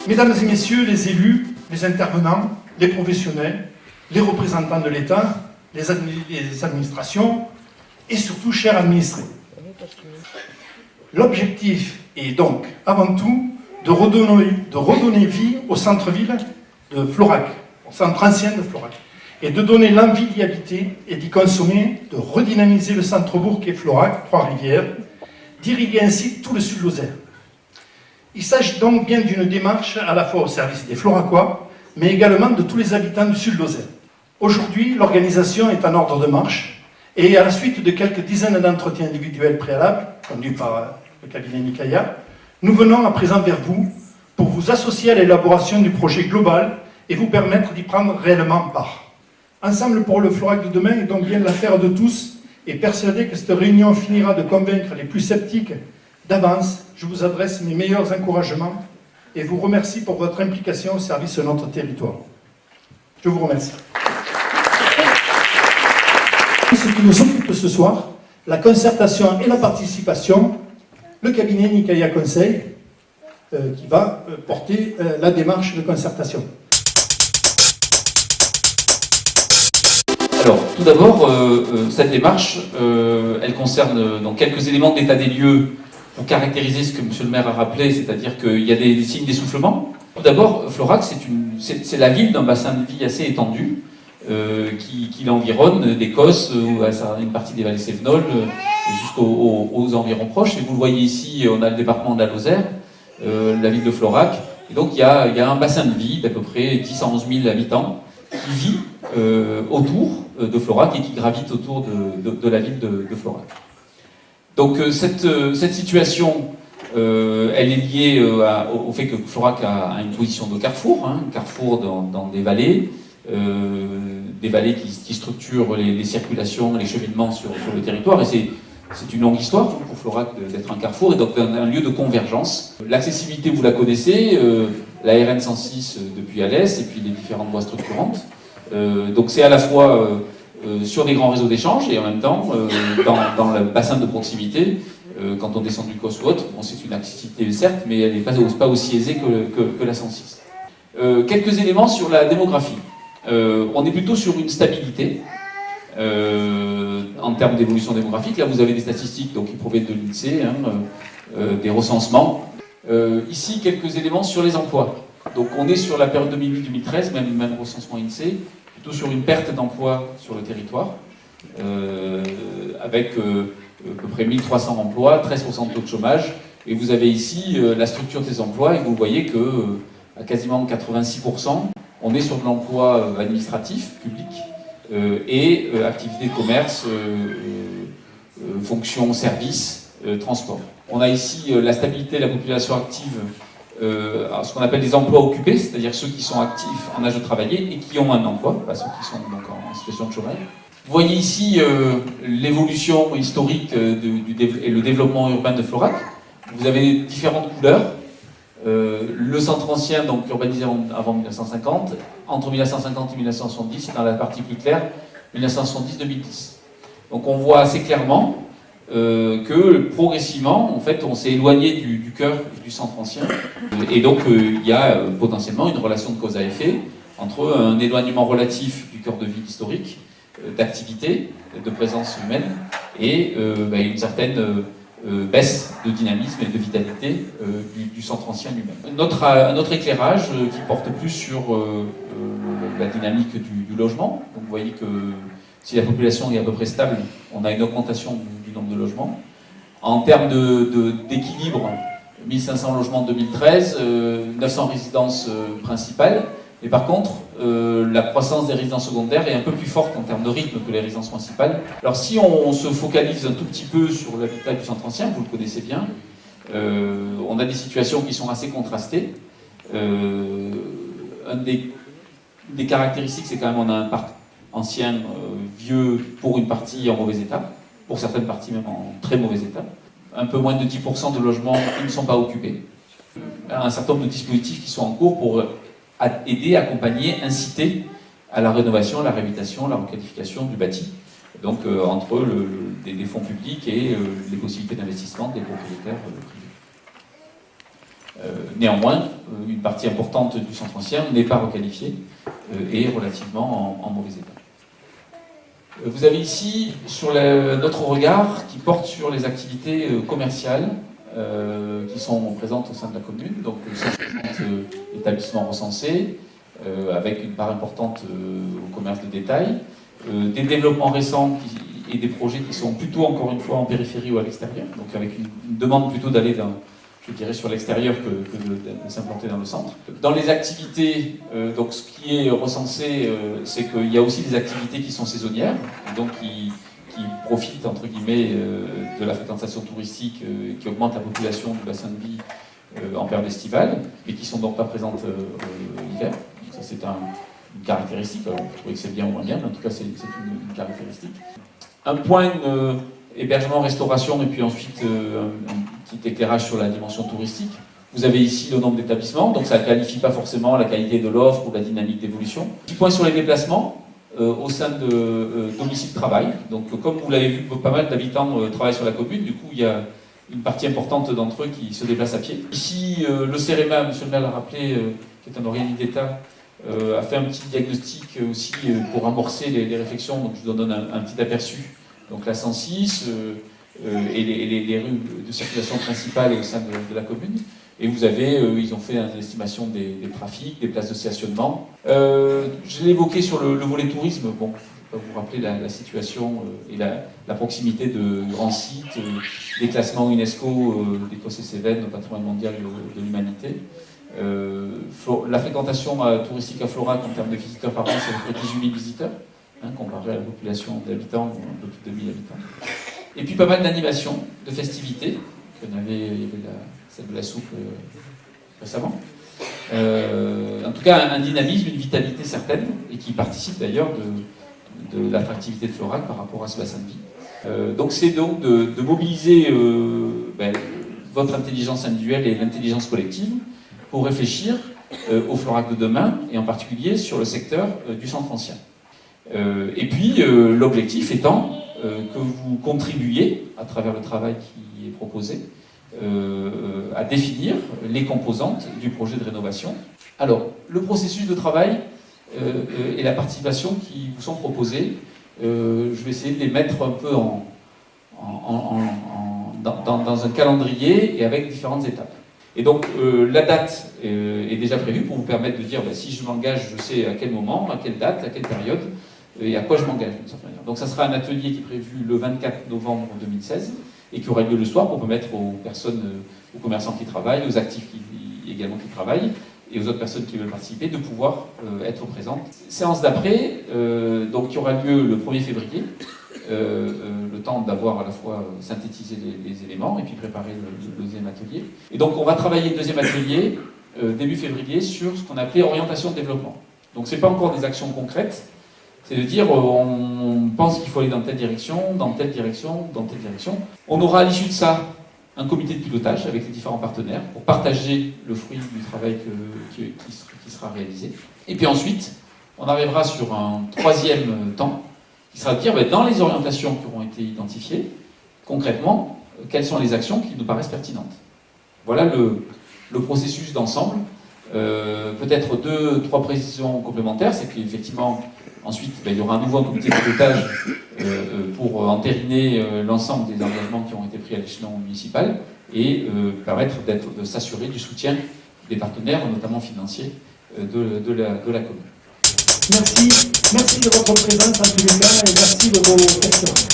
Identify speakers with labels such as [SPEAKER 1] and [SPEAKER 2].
[SPEAKER 1] Mesdames et messieurs les élus, les intervenants, les professionnels, les représentants de l'État, les administrations et surtout chers administrés. L'objectif est donc avant tout de redonner vie au centre-ville de Florac, au centre ancien de Florac, et de donner l'envie d'y habiter et d'y consommer, de redynamiser le centre-bourg qu'est Florac, Trois-Rivières, d'irriguer ainsi tout le sud Lozère. Il s'agit donc bien d'une démarche à la fois au service des Floracois, mais également de tous les habitants du sud Lozère. Aujourd'hui, l'organisation est en ordre de marche, et à la suite de quelques dizaines d'entretiens individuels préalables, conduits par le cabinet Nicaïa, nous venons à présent vers vous pour vous associer à l'élaboration du projet global et vous permettre d'y prendre réellement part. Ensemble pour le Florac de demain est donc bien l'affaire de tous, et persuadé que cette réunion finira de convaincre les plus sceptiques d'avance, je vous adresse mes meilleurs encouragements et vous remercie pour votre implication au service de notre territoire. Je vous remercie. Ce qui nous occupe ce soir, la concertation et la participation, le cabinet Nicaïa Conseil, qui va porter la démarche de concertation.
[SPEAKER 2] Alors, tout d'abord, cette démarche, elle concerne donc quelques éléments de l'état des lieux pour caractériser ce que M. le maire a rappelé, c'est-à-dire qu'il y a des signes d'essoufflement. Tout d'abord, Florac, c'est la ville d'un bassin de vie assez étendu qui l'environne, des Cosses, une partie des vallées Cévenol, jusqu'aux environs proches. Et vous le voyez ici, on a le département de la Lozère, la ville de Florac. Et donc, il y a un bassin de vie d'à peu près 10 à 11 000 habitants qui vit autour de Florac et qui gravite autour de la ville de Florac. Donc cette situation, elle est liée au fait que Florac a une position de carrefour, un carrefour dans des vallées qui structurent les circulations, les cheminements sur le territoire, et c'est une longue histoire pour Florac d'être un carrefour et donc un lieu de convergence. L'accessibilité, vous la connaissez, la RN 106 depuis Alès et puis les différentes voies structurantes. Donc c'est à la fois sur des grands réseaux d'échange et en même temps dans le bassin de proximité, quand on descend du COS ou autre, bon, c'est une accessibilité certes, mais elle n'est pas aussi aisée que la 106. Quelques éléments sur la démographie. On est plutôt sur une stabilité en termes d'évolution démographique. Là vous avez des statistiques donc, qui proviennent de l'INSEE, des recensements. Ici quelques éléments sur les emplois. Donc on est sur la période 2008-2013, même recensement INSEE, plutôt sur une perte d'emploi sur le territoire, avec à peu près 1300 emplois, 13% de taux de chômage. Et vous avez ici la structure des emplois, et vous voyez que à quasiment 86%, on est sur de l'emploi administratif, public, et activité de commerce, fonction, service, transport. On a ici la stabilité de la population active, ce qu'on appelle des emplois occupés, c'est-à-dire ceux qui sont actifs en âge de travailler et qui ont un emploi, pas ceux qui sont donc en situation de chômage. Vous voyez ici l'évolution historique et le développement urbain de Florac. Vous avez différentes couleurs. Le centre ancien, donc urbanisé avant 1950, entre 1950 et 1970, et dans la partie plus claire, 1970-2010. Donc on voit assez clairement que progressivement, en fait, on s'est éloigné du cœur du centre ancien, et donc il y a potentiellement une relation de cause à effet entre un éloignement relatif du cœur de ville historique, d'activité, de présence humaine, et une certaine baisse de dynamisme et de vitalité du centre ancien lui-même. Un autre éclairage qui porte plus sur la dynamique du logement. Donc vous voyez que si la population est à peu près stable, on a une augmentation du nombre de logements. En termes d'équilibre, 1500 logements en 2013, 900 résidences principales. Mais par contre, la croissance des résidences secondaires est un peu plus forte en termes de rythme que les résidences principales. Alors si on se focalise un tout petit peu sur l'habitat du centre ancien, vous le connaissez bien, on a des situations qui sont assez contrastées. Un des caractéristiques, c'est quand même on a un parc ancien, vieux, pour une partie en mauvais état, pour certaines parties même en très mauvais état. Un peu moins de 10% de logements qui ne sont pas occupés. Un certain nombre de dispositifs qui sont en cours pour aider, accompagner, inciter à la rénovation, à la réhabilitation, à la requalification du bâti. Donc entre des fonds publics et les possibilités d'investissement des propriétaires privés. Néanmoins, une partie importante du centre ancien n'est pas requalifiée et est relativement en mauvais état. Vous avez ici notre regard qui porte sur les activités commerciales qui sont présentes au sein de la commune, donc 160 établissements recensés, avec une part importante au commerce de détail, des développements récents et des projets qui sont plutôt, encore une fois, en périphérie ou à l'extérieur, donc avec une demande plutôt d'aller je dirais, sur l'extérieur que de s'implanter dans le centre. Dans les activités, donc ce qui est recensé, c'est qu'il y a aussi des activités qui sont saisonnières, donc qui profitent, entre guillemets, de la fréquentation touristique, qui augmente la population du bassin de vie en période estivale, mais qui ne sont donc pas présentes l'hiver. Donc ça, c'est une caractéristique. Alors, on peut trouver que c'est bien ou moins bien, mais en tout cas, c'est une caractéristique. Un point, hébergement, restauration, et puis ensuite un petit éclairage sur la dimension touristique. Vous avez ici le nombre d'établissements, donc ça ne qualifie pas forcément la qualité de l'offre ou la dynamique d'évolution. Petit point sur les déplacements au sein de domicile-travail. Donc comme vous l'avez vu, pas mal d'habitants travaillent sur la commune, du coup il y a une partie importante d'entre eux qui se déplacent à pied. Ici, le CEREMA, M. le maire l'a rappelé, qui est un organisme d'État, a fait un petit diagnostic aussi pour amorcer les réflexions, donc je vous en donne un petit aperçu. Donc la 106 et les rues de circulation principale au sein de la commune. Et vous avez, ils ont fait une estimation des trafics, des places de stationnement. Je l'ai évoqué sur le volet tourisme. Bon, je vais pas vous rappeler la situation et la proximité de grands sites, des classements UNESCO d'Écosse-et-Cévennes au patrimoine mondial de l'humanité. La fréquentation touristique à Florac en termes de visiteurs par an, c'est à peu près 18 000 visiteurs, comparé à la population d'habitants, un peu plus de 1000 habitants. Et puis pas mal d'animations, de festivités. Il y avait celle de la soupe récemment. En tout cas, un dynamisme, une vitalité certaine, et qui participe d'ailleurs de l'attractivité de Florac par rapport à ce bassin de vie. Donc c'est donc de mobiliser votre intelligence individuelle et l'intelligence collective pour réfléchir au Florac de demain, et en particulier sur le secteur du centre ancien. Et puis l'objectif étant que vous contribuiez, à travers le travail qui est proposé, à définir les composantes du projet de rénovation. Alors, le processus de travail et la participation qui vous sont proposés, je vais essayer de les mettre un peu dans un calendrier et avec différentes étapes. Et donc, la date est déjà prévue pour vous permettre de dire si je m'engage, je sais à quel moment, à quelle date, à quelle période, et à quoi je m'engage d'une certaine manière. Donc ça sera un atelier qui est prévu le 24 novembre 2016 et qui aura lieu le soir pour permettre aux personnes, aux commerçants qui travaillent, aux actifs également qui travaillent et aux autres personnes qui veulent participer de pouvoir être présentes. Séance d'après, donc qui aura lieu le 1er février, le temps d'avoir à la fois synthétisé les éléments et puis préparer le deuxième atelier. Et donc on va travailler le deuxième atelier début février sur ce qu'on appelait orientation de développement. Donc c'est pas encore des actions concrètes, c'est de dire, on pense qu'il faut aller dans telle direction, dans telle direction, dans telle direction. On aura à l'issue de ça un comité de pilotage avec les différents partenaires pour partager le fruit du travail qui sera réalisé. Et puis ensuite, on arrivera sur un troisième temps qui sera de dire, dans les orientations qui auront été identifiées, concrètement, quelles sont les actions qui nous paraissent pertinentes. Voilà le processus d'ensemble. Peut-être 2-3 précisions complémentaires, c'est qu'effectivement, ensuite, il y aura à nouveau un comité de pilotage pour entériner l'ensemble des engagements qui ont été pris à l'échelon municipal et permettre de s'assurer du soutien des partenaires, notamment financiers, de la commune.
[SPEAKER 1] Merci de votre présence en tous les cas et merci de vos questions.